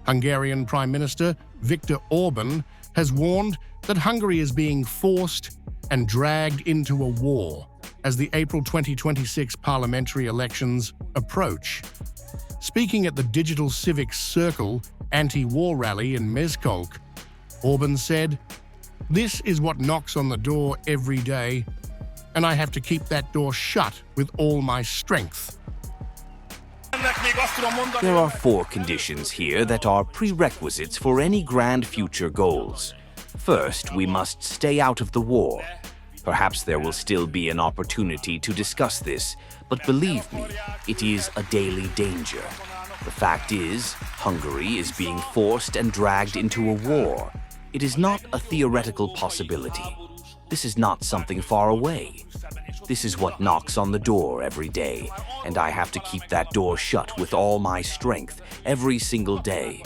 Hungarian Prime Minister Viktor Orban has warned that Hungary is being forced and dragged into a war as the April 2026 parliamentary elections approach. Speaking at the Digital Civics Circle anti-war rally in Miskolc, Orban said, "This is what knocks on the door every day, and I have to keep that door shut with all my strength." There are 4 conditions here that are prerequisites for any grand future goals. First, we must stay out of the war. Perhaps there will still be an opportunity to discuss this, but believe me, it is a daily danger. The fact is, Hungary is being forced and dragged into a war. It is not a theoretical possibility. This is not something far away. This is what knocks on the door every day, and I have to keep that door shut with all my strength every single day.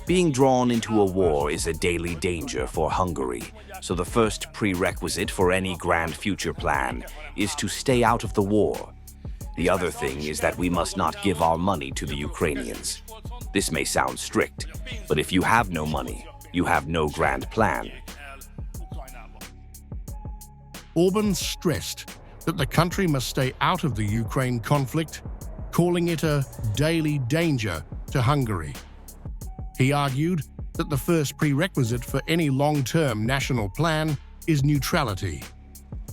Being drawn into a war is a daily danger for Hungary, so the first prerequisite for any grand future plan is to stay out of the war. The other thing is that we must not give our money to the Ukrainians. This may sound strict, but if you have no money, you have no grand plan. Orban stressed that the country must stay out of the Ukraine conflict, calling it a daily danger to Hungary. He argued that the first prerequisite for any long-term national plan is neutrality,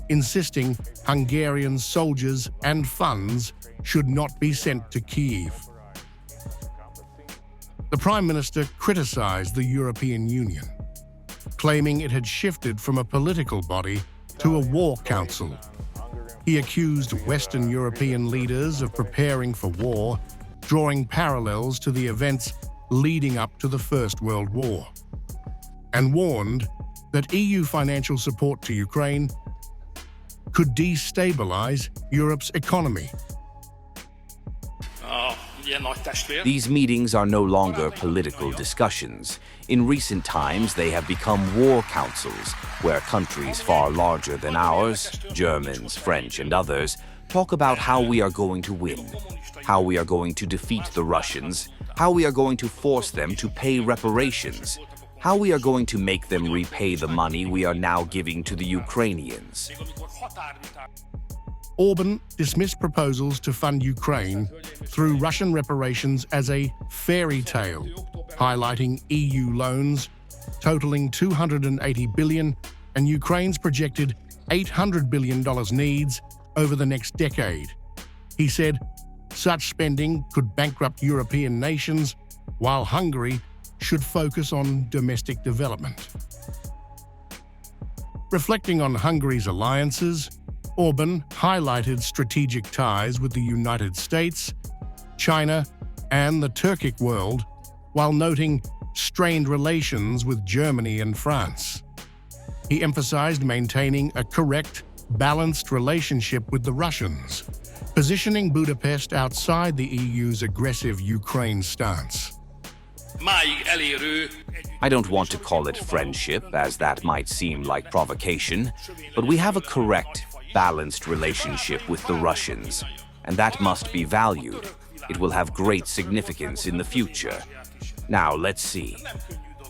insisting Hungarian soldiers and funds should not be sent to Kyiv. The Prime Minister criticized the European Union, claiming it had shifted from a political body to a war council. He accused Western European leaders of preparing for war, drawing parallels to the events leading up to the First World War, and warned that EU financial support to Ukraine could destabilize Europe's economy. These meetings are no longer political discussions. In recent times, they have become war councils, where countries far larger than ours, Germans, French, and others, talk about how we are going to win, how we are going to defeat the Russians, how we are going to force them to pay reparations, how we are going to make them repay the money we are now giving to the Ukrainians. Orban dismissed proposals to fund Ukraine through Russian reparations as a fairy tale, highlighting EU loans totaling $280 billion and Ukraine's projected $800 billion needs over the next decade. He said such spending could bankrupt European nations, while Hungary should focus on domestic development. Reflecting on Hungary's alliances, Orban highlighted strategic ties with the United States, China, and the Turkic world, while noting strained relations with Germany and France. He emphasized maintaining a correct, balanced relationship with the Russians, positioning Budapest outside the EU's aggressive Ukraine stance. I don't want to call it friendship, as that might seem like provocation, but we have a correct, balanced relationship with the Russians, and that must be valued. It will have great significance in the future. Now, let's see.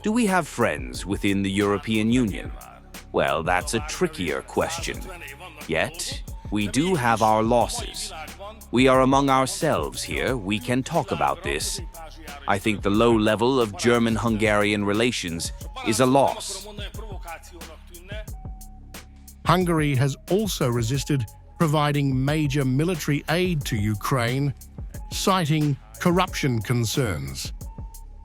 Do we have friends within the European Union? Well, that's a trickier question. Yet, we do have our losses. We are among ourselves here. We can talk about this. I think the low level of German-Hungarian relations is a loss. Hungary has also resisted providing major military aid to Ukraine, citing corruption concerns.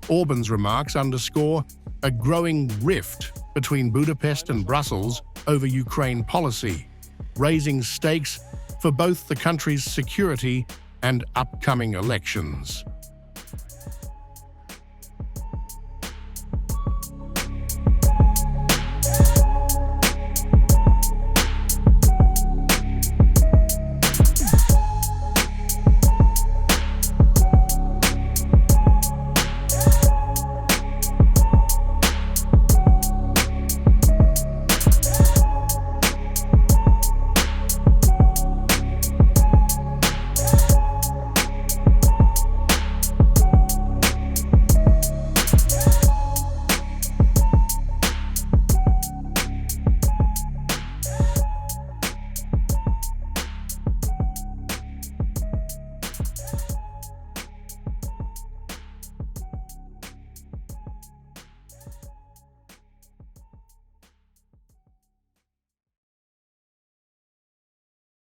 Orban's remarks underscore a growing rift between Budapest and Brussels over Ukraine policy, raising stakes for both the country's security and upcoming elections.